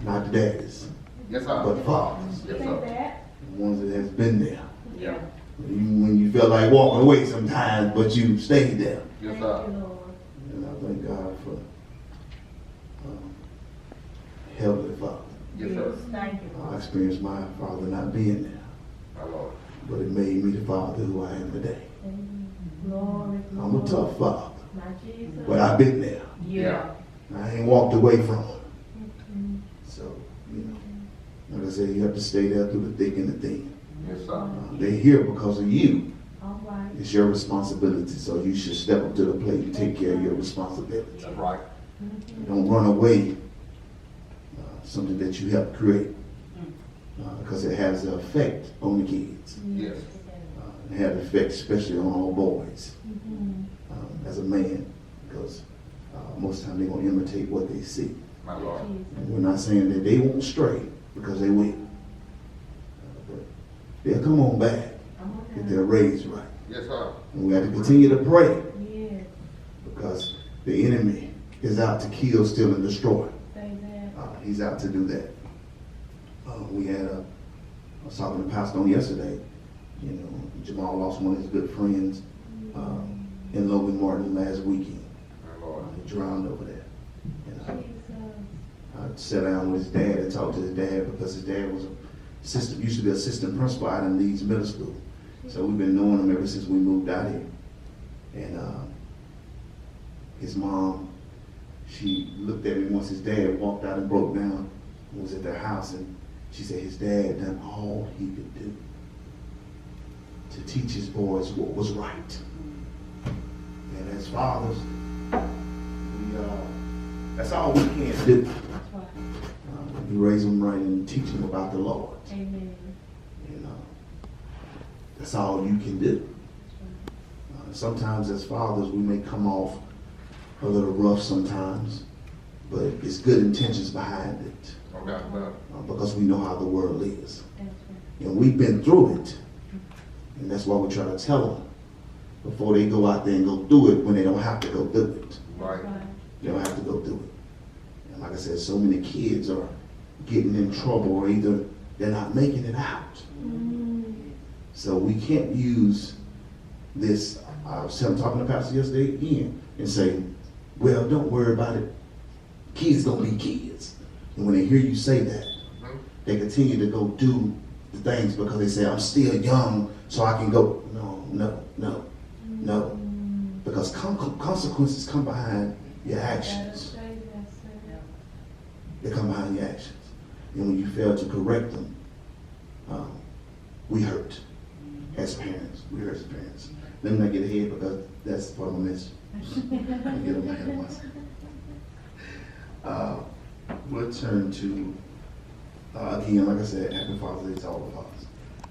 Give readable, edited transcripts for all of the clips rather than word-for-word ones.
Not the daddies, Yes, sir. but fathers. Yes, sir. The ones that has been there. Yeah. Even when you felt like walking away sometimes, but you stayed there. Yes, sir. And I thank God for Heavenly Father. Yes, sir. Thank you. I experienced my father not being there, My Lord. but it made me the father who I am today. Glory, I'm a tough father, my Jesus. but I've been there. Yeah. I ain't walked away from him. So, you know, like I said, you have to stay there through the thick and the thin. Yes, sir. They're here because of you. All right. It's your responsibility, so you should step up to the plate and take care of your responsibility. That's right. Don't run away something that you helped create, because it has an effect on the kids. Yes. It has an effect especially on all boys as a man, because most of the time they're going to imitate what they see. My Lord. And we're not saying that they won't stray, because they will. But they'll come on back if they're raised right. Yes, sir. And we have to continue to pray, Yes. because the enemy is out to kill, steal, and destroy. Say that. He's out to do that. I was talking to Pastor on yesterday. You know, Jamal lost one of his good friends in Logan Martin last weekend. My Lord. He drowned over there. And Jesus. I sat down with his dad and talked to his dad, because his dad was used to be assistant principal out in Leeds Middle School. So we've been knowing him ever since we moved out here. And his mom, she looked at me once his dad walked out and broke down and was at their house, and she said his dad done all he could do to teach his boys what was right. And as fathers, that's all we can do. That's right. You raise them right and teach them about the Lord. Amen. You know, that's all you can do. Sometimes as fathers, we may come off a little rough sometimes, but it's good intentions behind it, No doubt about it. because we know how the world is. That's right. And we've been through it. And that's why we try to tell them before they go out there and go do it, when they don't have to go do it. Right. They don't have to go do it. And like I said, so many kids are getting in trouble, or either they're not making it out. So we can't use this. I was talking to Pastor yesterday again and say, well, don't worry about it. Kids gonna be kids. And when they hear you say that, they continue to go do the things because they say, I'm still young, so I can go. No. Because consequences come behind your actions. They come behind your actions. And when you fail to correct them, we hurt as parents. We hurt as parents. Let me not get ahead, because that's part of my message. I get on my head myself. We'll turn to, again, like I said, happy Father's Day to all the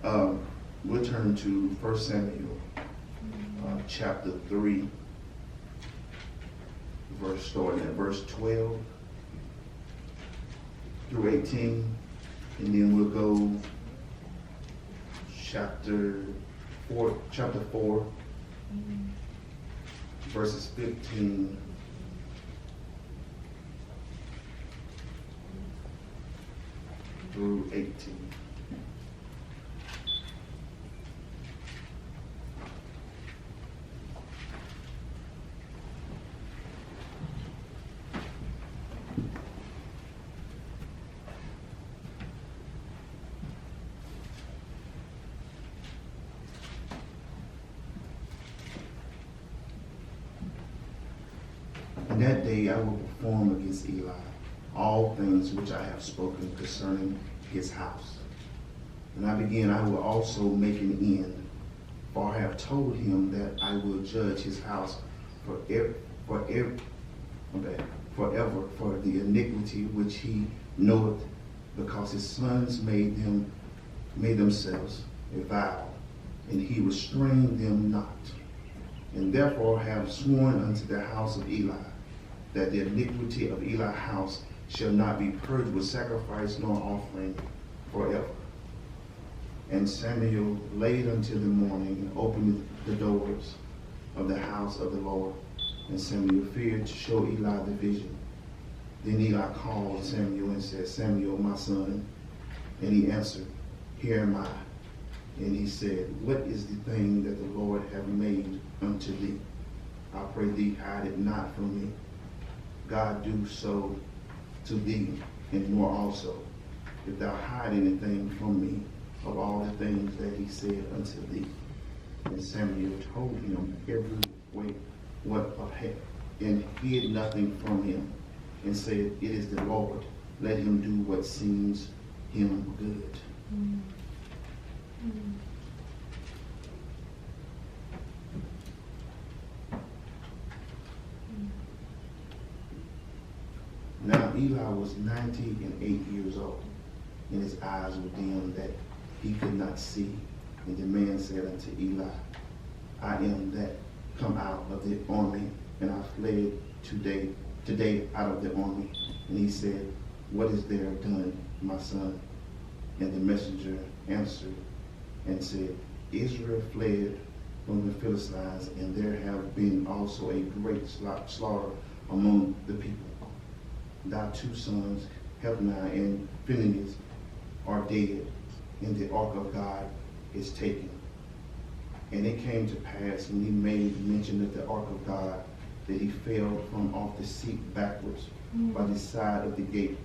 fathers. We'll turn to 1 Samuel, chapter 3, starting at verse 12 through 18, and then we'll go chapter 4, verses 15 through 18. And that day I will perform against Eli all things which I have spoken concerning his house. And I will also make an end, for I have told him that I will judge his house forever for the iniquity which he knoweth, because his sons made themselves a vow, and he restrained them not. And therefore have sworn unto the house of Eli, that the iniquity of Eli's house shall not be purged with sacrifice nor offering forever. And Samuel laid until the morning, and opened the doors of the house of the Lord. And Samuel feared to show Eli the vision. Then Eli called Samuel and said, Samuel, my son. And he answered, Here am I. And he said, What is the thing that the Lord hath made unto thee? I pray thee, hide it not from me. God do so to thee, and more also, if thou hide anything from me of all the things that he said unto thee. And Samuel told him every way what had, and hid nothing from him, and said, It is the Lord. Let him do what seems him good. Now Eli was 98 years old, and his eyes were dim that he could not see. And the man said unto Eli, I am that come out of the army, and I fled today out of the army. And he said, What is there done, my son? And the messenger answered and said, Israel fled from the Philistines, and there have been also a great slaughter among the people. Thy two sons, Hophni and Phinehas, are dead, and the ark of God is taken. And it came to pass, when he made mention of the ark of God, that he fell from off the seat backwards by the side of the gate,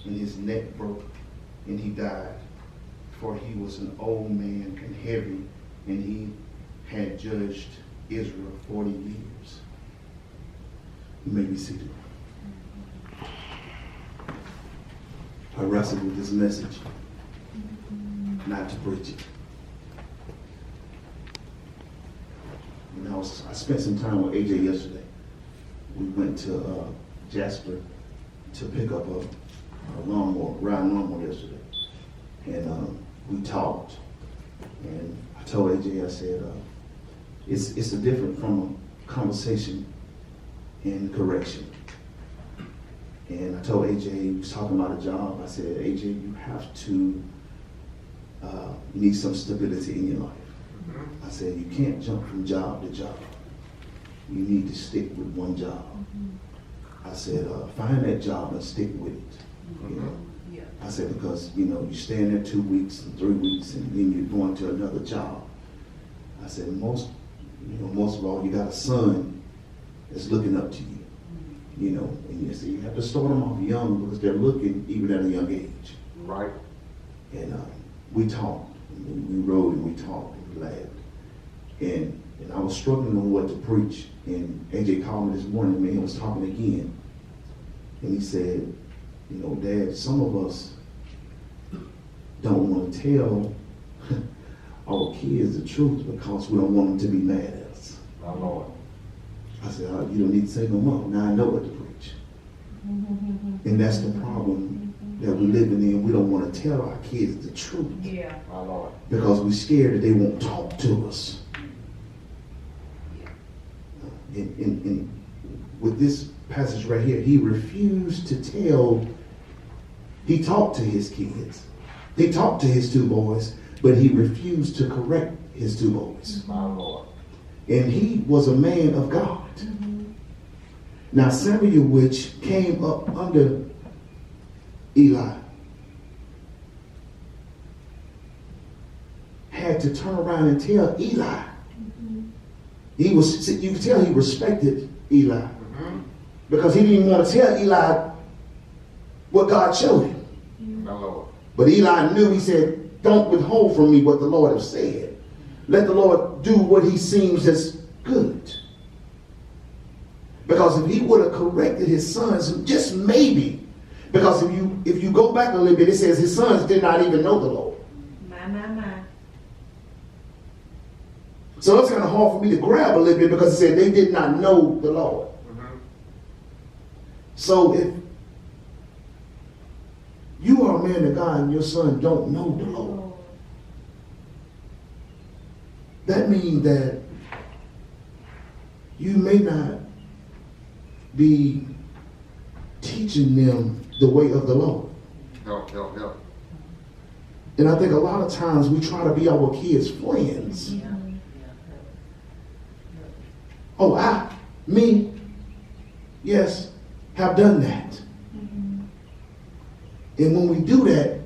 and his neck broke, and he died. For he was an old man and heavy, and he had judged Israel 40 years. You may be seated. I wrestled with this message, not to preach it. You know, I spent some time with AJ yesterday. We went to Jasper to pick up a riding lawnmower yesterday. And we talked. And I told AJ, I said, it's a different from a conversation and correction. And I told AJ, he was talking about a job. I said, AJ, you have to, you need some stability in your life. I said, you can't jump from job to job. You need to stick with one job. I said, find that job and stick with it. You know? Yeah. I said, because, you know, you stay in there 2 weeks and 3 weeks, and then you're going to another job. I said, most of all, you got a son that's looking up to you. You know, and you say you have to start them off young because they're looking even at a young age. Right. And we talked, and we rode, and we talked, and we laughed. And I was struggling on what to preach. And AJ called me this morning, man, he was talking again. And he said, you know, Dad, some of us don't want to tell our kids the truth because we don't want them to be mad at us. My Lord. I said, oh, you don't need to say no more. Now I know what to preach. And that's the problem that we're living in. We don't want to tell our kids the truth. Yeah. My Lord. Because we're scared that they won't talk to us. And with this passage right here, he refused to tell. He talked to his kids. He talked to his two boys, but he refused to correct his two boys. My Lord. And he was a man of God. Now Samuel, which came up under Eli, had to turn around and tell Eli. You could tell he respected Eli because he didn't want to tell Eli what God showed him. My Lord. But Eli knew, he said, don't withhold from me what the Lord has said. Let the Lord do what he seems as good. Because if he would have corrected his sons, just maybe, because if you go back a little bit, it says his sons did not even know the Lord. My. So it's kind of hard for me to grab a little bit because it said they did not know the Lord. So if you are a man of God and your son don't know the Lord, that means that you may not be teaching them the way of the Lord. Help. And I think a lot of times we try to be our kids' friends. Oh, me, yes, have done that. And when we do that,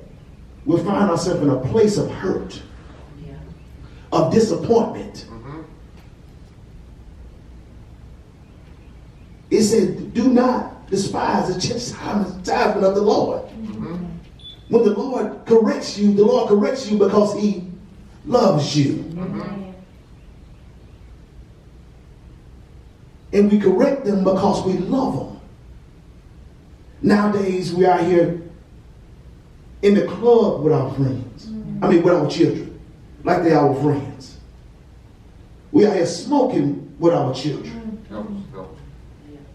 we'll find ourselves in a place of hurt, of disappointment. It said, do not despise the chastisement of the Lord. When the Lord corrects you because he loves you. And we correct them because we love them. Nowadays, we are here in the club with our friends. With our children. Like they are our friends. We are here smoking with our children.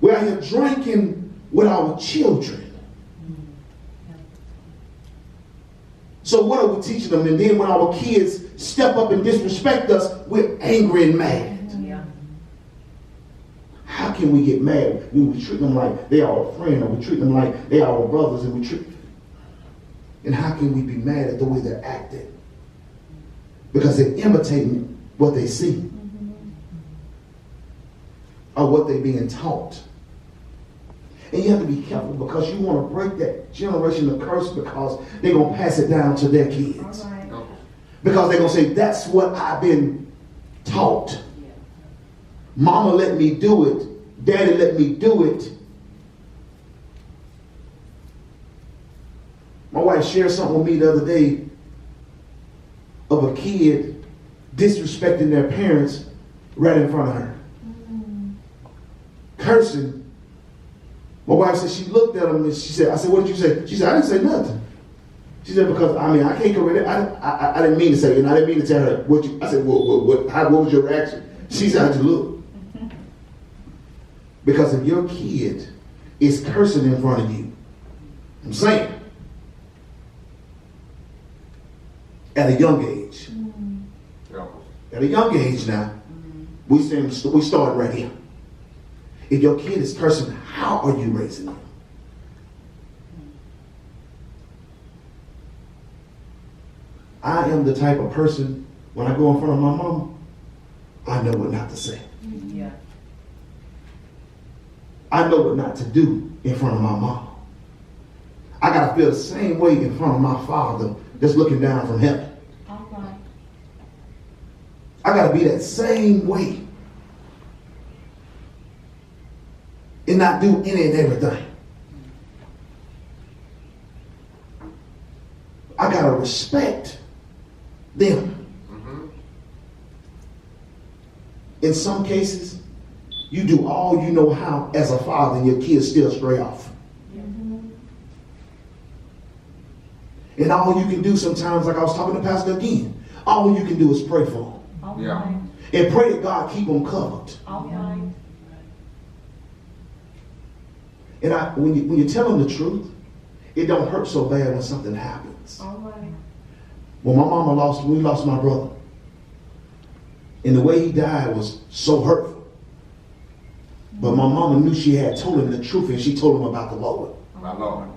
We are here drinking with our children. So what are we teaching them? And then when our kids step up and disrespect us, we're angry and mad. How can we get mad when we treat them like they are our friend, or we treat them like they are our brothers, and how can we be mad at the way they're acting? Because they're imitating what they see or what they're being taught. And you have to be careful because you want to break that generation of curse because they're going to pass it down to their kids. Because they're going to say, that's what I've been taught. Mama let me do it. Daddy let me do it. My wife shared something with me the other day of a kid disrespecting their parents right in front of her. Cursing. My wife said she looked at him and she said, I said, what did you say? She said, I didn't say nothing. She said, because I can't correct it. I didn't mean to say it, and I didn't mean to tell her what you. I said, what was your reaction? She said, I just looked. Because if your kid is cursing in front of you, I'm saying, at a young age, at a young age now, we start right here. If your kid is cursing, how are you raising them? I am the type of person, when I go in front of my mom, I know what not to say. I know what not to do in front of my mom. I got to feel the same way in front of my father that's looking down from heaven. I got to be that same way and not do any and everything. I got to respect them. In some cases, you do all you know how as a father and your kids still stray off. And all you can do sometimes, like I was talking to Pastor again, all you can do is pray for them. And pray that God keep them covered. And when you tell them the truth, it don't hurt so bad when something happens. When my mama we lost my brother. And the way he died was so hurtful. But my mama knew she had told him the truth, and she told him about the Lord. My Lord.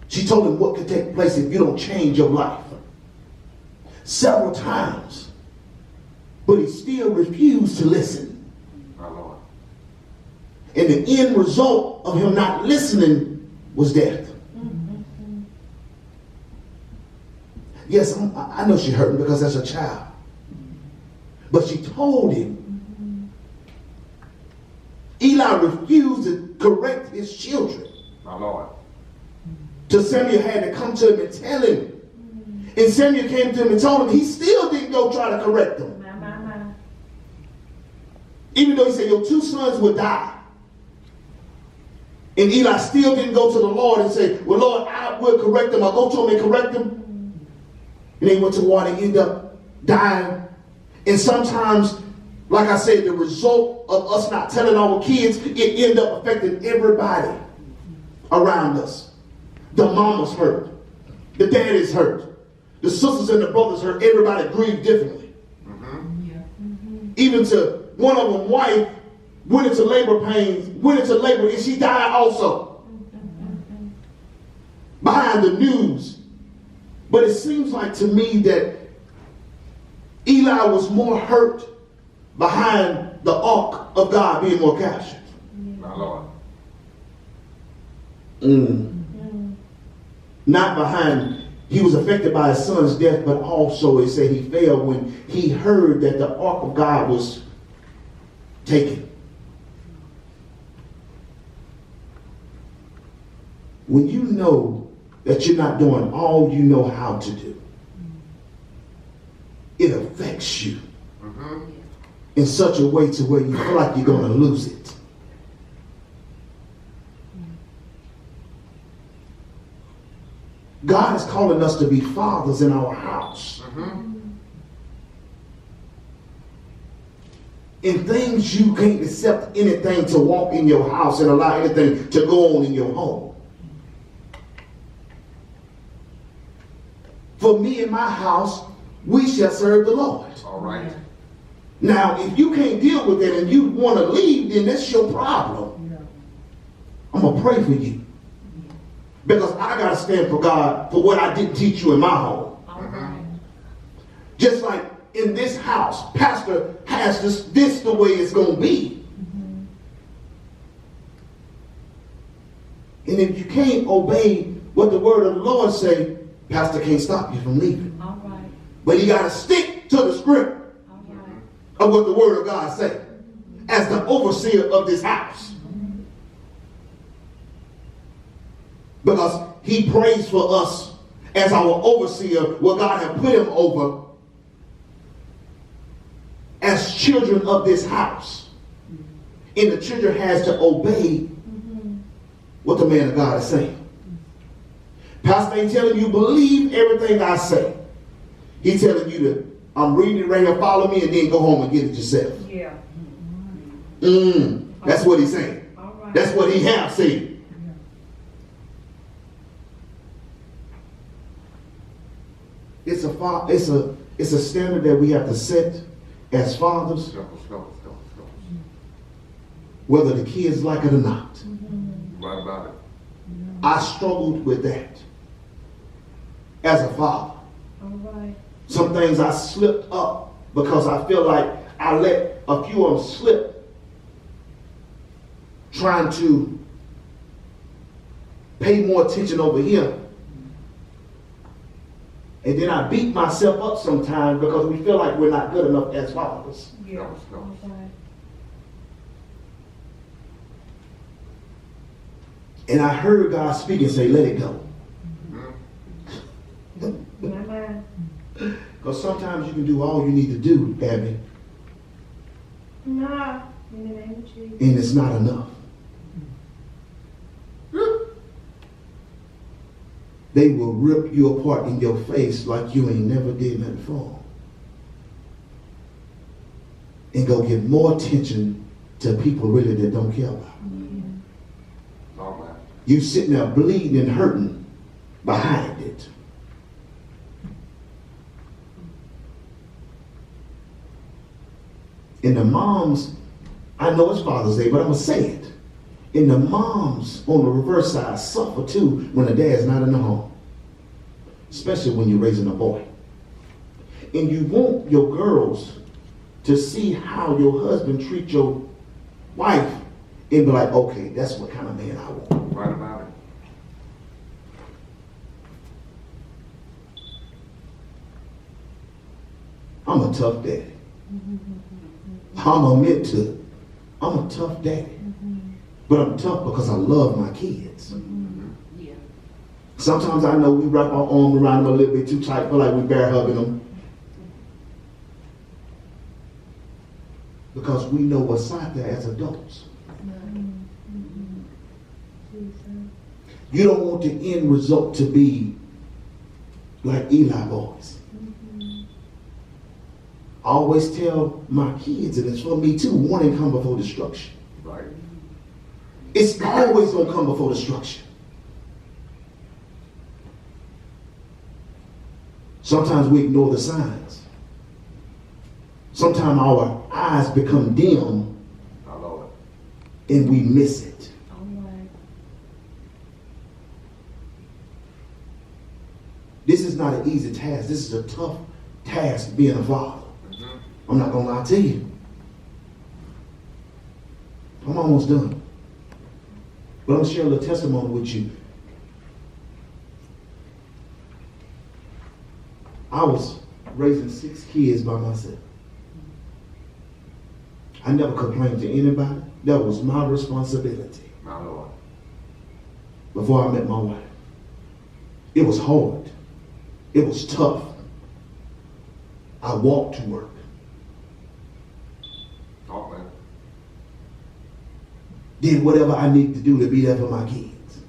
She told him what could take place if you don't change your life. Several times. But he still refused to listen. My Lord. And the end result of him not listening was death. Yes, I know she hurt him because that's a child. But she told him. Eli refused to correct his children. My Lord. So Samuel had to come to him and tell him. And Samuel came to him and told him. He still didn't go try to correct them. Even though he said, your two sons would die. And Eli still didn't go to the Lord and say, well, Lord, I will correct them. I'll go to him and correct them. And they went to war and ended up dying. And sometimes, like I said, the result of us not telling our kids, it ended up affecting everybody around us. The mama's hurt. The daddy's hurt. The sisters and the brothers hurt. Everybody grieved differently. Even to one of them, wife, went into labor pains, went into labor, and she died also. Behind the news. But it seems like to me that Eli was more hurt behind the ark of God being more captured. My Lord. not behind, he was affected by his son's death, but also it said he fell when he heard that the ark of God was taken. When you know that you're not doing all you know how to do, it affects you in such a way to where you feel like you're going to lose it. God is calling us to be fathers in our house. In things you can't accept anything to walk in your house and allow anything to go on in your home. For me and my house, we shall serve the Lord. All right. Now, if you can't deal with it and you want to leave, then that's your problem. I'm going to pray for you. Because I got to stand for God for what I didn't teach you in my home. Just like in this house, Pastor has this the way it's going to be. And if you can't obey what the word of the Lord say, Pastor can't stop you from leaving. But you got to stick to the script of what the word of God says as the overseer of this house. Because he prays for us as our overseer, what God has put him over as children of this house. And the children has to obey what the man of God is saying. Pastor ain't telling you believe everything I say. He's telling you to, I'm reading it right here, follow me, and then go home and get it yourself. Yeah. That's what he's saying. That's what he has said. It's a standard that we have to set as fathers, whether the kids like it or not. Right about it. I struggled with that as a father. Some things I slipped up because I feel like I let a few of them slip, trying to pay more attention over here. And then I beat myself up sometimes because we feel like we're not good enough as fathers. And I heard God speak and say, let it go. Because sometimes you can do all you need to do, Abby. No, in the name of Jesus. And it's not enough. They will rip you apart in your face like you ain't never did nothing before. And go give more attention to people really that don't care about you. You sitting there bleeding and hurting behind it. And the moms, I know it's Father's Day, but I'm going to say it. And the moms on the reverse side suffer too when the dad's not in the home. Especially when you're raising a boy. And you want your girls to see how your husband treats your wife and be like, okay, that's what kind of man I want. Right about it. I'm a tough daddy. I'm admit to it. I'm a tough daddy. But I'm tough because I love my kids. Sometimes I know we wrap our arm around them a little bit too tight, feel like we bear hugging them. Because we know what's out there as adults. You don't want the end result to be like Eli boys. I always tell my kids, and it's for me too, warning come before destruction. Right. It's always going to come before destruction. Sometimes we ignore the signs. Sometimes our eyes become dim and we miss it. This is not an easy task. This is a tough task being a father. I'm not going to lie to you. I'm almost done. But I'm going to share a little testimony with you. I was raising 6 kids by myself. I never complained to anybody. That was my responsibility. My Lord. Before I met my wife. It was hard. It was tough. I walked to work. Talk, man. Did whatever I needed to do to be there for my kids.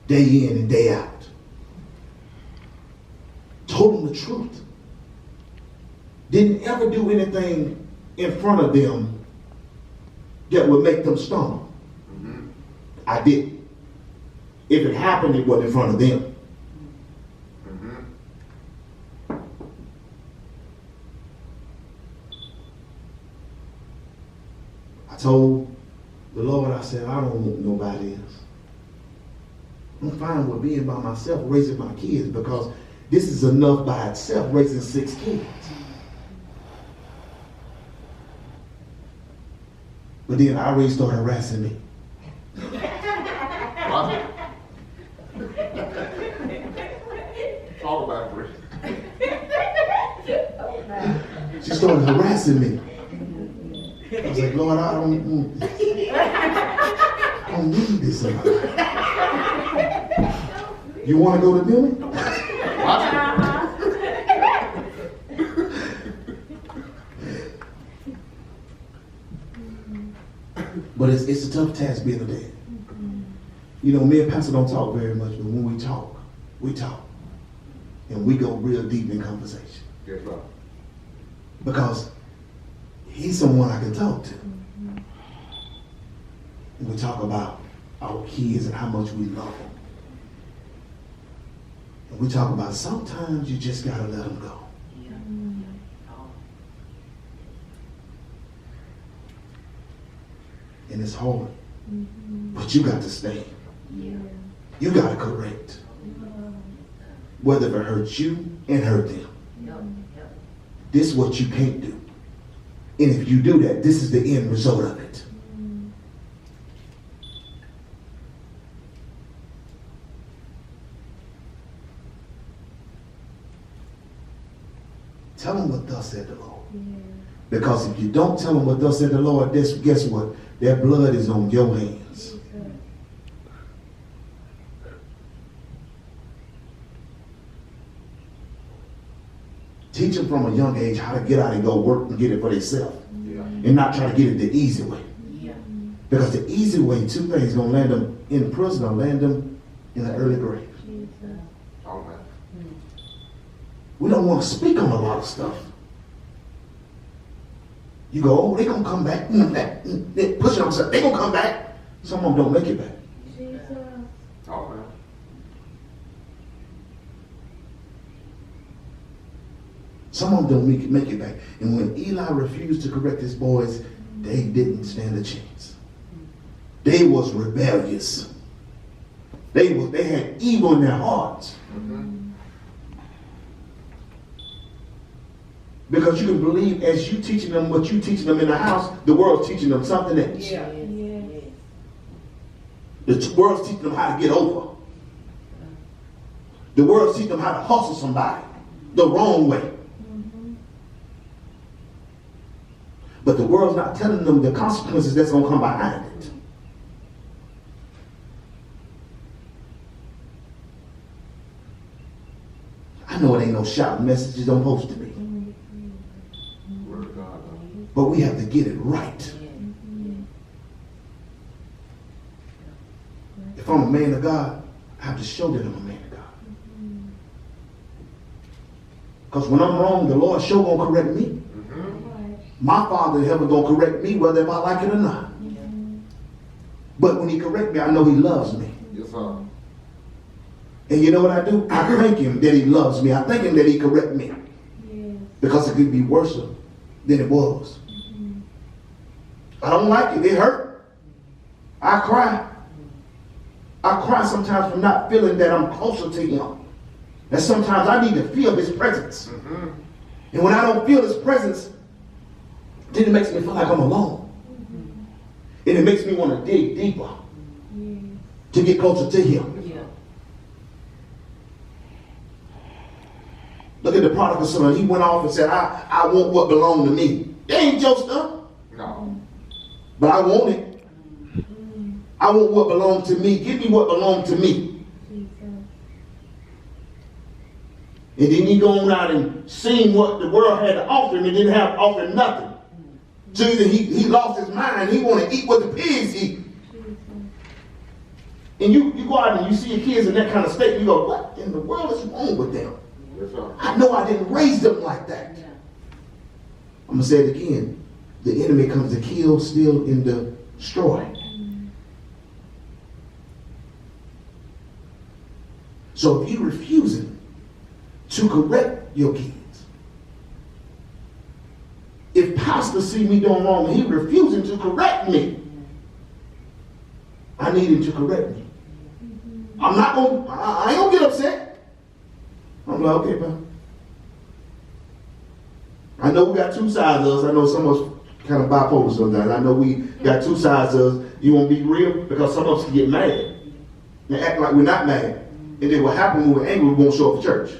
Day in and day out. Told them the truth. Didn't ever do anything in front of them that would make them stumble. Mm-hmm. I didn't. If it happened, it wasn't in front of them. Mm-hmm. I told the Lord, I said, I don't want nobody else. I'm fine with being by myself, raising my kids, because this is enough by itself, raising 6 kids. But then Irene started harassing me. What? Talk about it, Chris. She started harassing me. I was like, Lord, I don't want this. I don't need this in my life. You want to go to dinner? But it's a tough task being a dad. You know, me and Pastor don't talk very much, but when we talk. And we go real deep in conversation. Yes, sir. Because he's someone I can talk to. And we talk about our kids and how much we love them. And we talk about sometimes you just got to let them go. And it's hard. But you got to stay. You got to correct. Whether it hurts you and hurt them. This is what you can't do. And if you do that, this is the end result of it. Tell them what thus said the Lord. Because if you don't tell them what thus said the Lord, guess what? Their blood is on your hands. Teach them from a young age how to get out and go work and get it for themselves. Yeah. And not try to get it the easy way. Because the easy way, 2 things going to land them in prison or land them in an early grave. Talk about it. We don't want to speak on a lot of stuff. You go, oh, they're going to come back. They push it on themselves. They're going to come back. Some of them don't make it back. Talk about it. Some of them don't make it back. And when Eli refused to correct his boys, they didn't stand a chance. They was rebellious. They had evil in their hearts. Because you can believe as you teaching them what you teaching them in the house, the world's teaching them something else. The world's teaching them how to get over. The world's teaching them how to hustle somebody the wrong way. But the world's not telling them the consequences that's going to come behind it. I know it ain't no shouting messages don't supposed to be. Word of God. But we have to get it right. If I'm a man of God, I have to show that I'm a man of God. Because when I'm wrong, the Lord sure gonna correct me. My Father in heaven gonna correct me whether if I like it or not. But when he correct me, I know he loves me. Yes, sir. And you know what I do? I thank him that he loves me. I thank him that he correct me. Because it could be worse than it was. I don't like it. It hurt. I cry. I cry sometimes from not feeling that I'm closer to him. And sometimes I need to feel his presence. And when I don't feel his presence, then it makes me feel like I'm alone. And it makes me want to dig deeper to get closer to him. Look at the prodigal son. He went off and said, I want what belonged to me. That ain't your stuff. No. But I want it. I want what belonged to me. Give me what belonged to me. And then he gone out and seen what the world had to offer him and didn't have to offer nothing. So either he lost his mind, he want to eat what the pigs eat. And you go out and you see your kids in that kind of state, you go, what in the world is wrong with them? Yes, sir. I know I didn't raise them like that. I'm going to say it again. The enemy comes to kill, steal, and destroy. So if you're refusing to correct your kids, if pastor see me doing wrong and he refusing to correct me, I need him to correct me. I ain't gonna get upset. I'm like, okay, pal. I know we got two sides of us. I know some of us kind of bipolar sometimes. I know we got two sides of us. You want to be real? Because some of us can get mad and act like we're not mad. And then what happens when we're angry, we won't show up for church.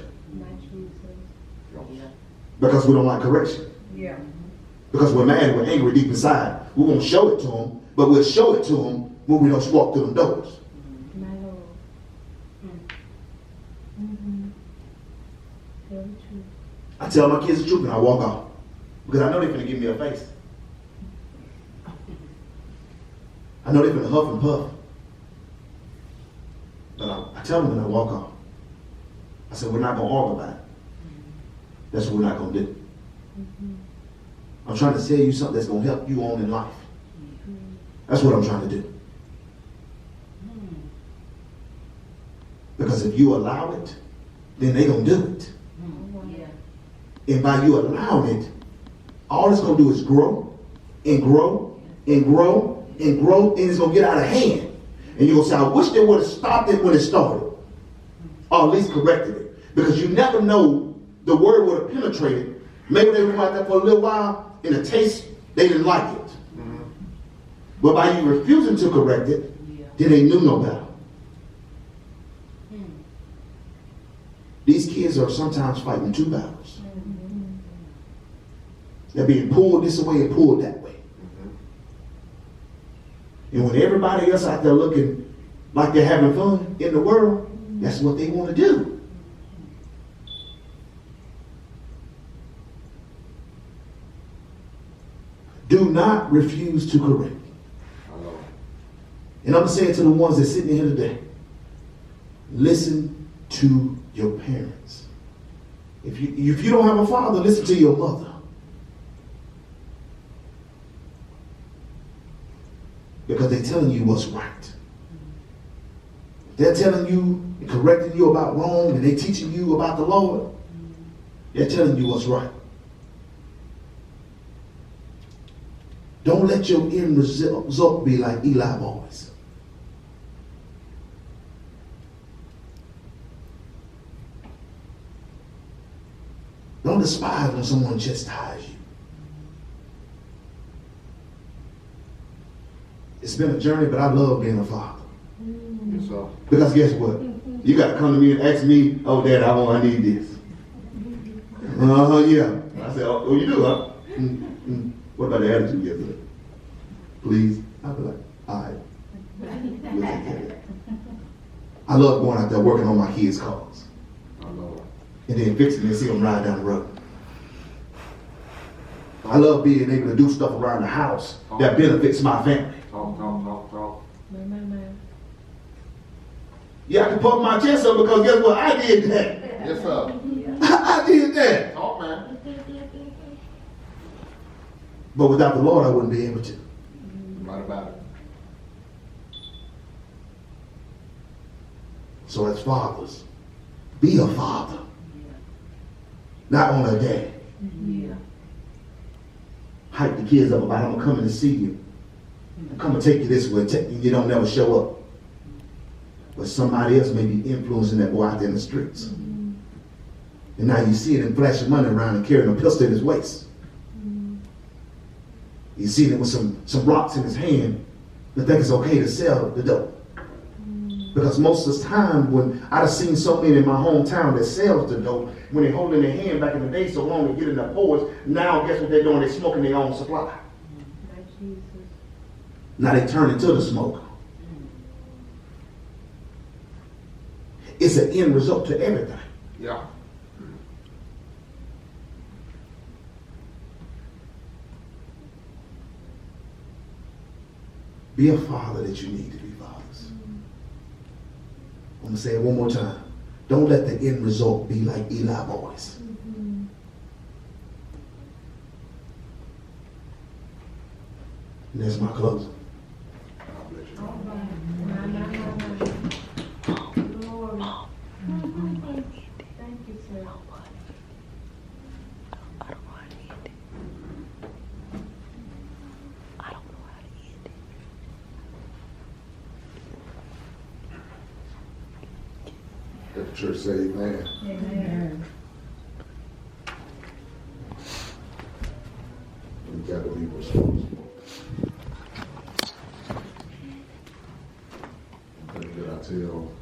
Because we don't like correction. Yeah. Because we're mad and we're angry deep inside. We won't show it to them, but we'll show it to them when we don't walk through them doors. My Lord. Very true. I tell my kids the truth and I walk off. Because I know they're going to give me a face. I know they're going to huff and puff. But I tell them and I walk off. I said, we're not going to argue about it. That's what we're not going to do. I'm trying to tell you something that's going to help you on in life. That's what I'm trying to do. Because if you allow it, then they're going to do it. And by you allowing it, all it's going to do is grow and grow and grow and grow, and it's going to get out of hand. And you're going to say, I wish they would have stopped it when it started. Or at least corrected it. Because you never know, the word would have penetrated. Maybe they were like that for a little while, and the taste, they didn't like it. But by you refusing to correct it, then they knew no better. These kids are sometimes fighting two battles. They're being pulled this way and pulled that way. And when everybody else out there looking like they're having fun in the world, that's what they want to do. Do not refuse to correct. And I'm going to say it to the ones that are sitting here today. Listen to your parents. If you don't have a father, listen to your mother. Because they're telling you what's right. They're telling you and correcting you about wrong, and they're teaching you about the Lord. They're telling you what's right. Don't let your end result be like Eli boys. Don't despise when someone chastises you. It's been a journey, but I love being a father. Yes, sir. Because guess what? You got to come to me and ask me, oh, Dad, I need this. Yeah. I said, oh, you do, huh? What about the attitude yesterday? Please? I'll be like, all right. We'll take care of it. I love going out there working on my kids' cars. I know it. And then fixing and see them ride down the road. I love being able to do stuff around the house that benefits my family. Talk. My. Yeah, I can puff my chest up because guess what? I did that. Yes, sir. I did that. Talk, man. But without the Lord, I wouldn't be able to. Right about it. So as fathers, be a father. Not on a day. Hype the kids up about, I'm coming to see you. I'm coming to take you this way. You don't never show up. But somebody else may be influencing that boy out there in the streets. And now you see it and flashing money around and carrying a pistol in his waist. You see him with some rocks in his hand and think it's okay to sell the dope. Because most of the time, when I've seen so many in my hometown that sells the dope, when they hold it in their hand back in the day so long to get in their pores, now guess what they're doing? They're smoking their own supply. Like Jesus. Now they turn into the smoke. It's an end result to everything. Yeah. Be a father that you need to be fathers. I'm going to say it one more time. Don't let the end result be like Eli boys. And that's my closing. God bless you. All right. Glory. Thank you, sir. Let the church say amen. Amen. We got to be responsible. I think that I tell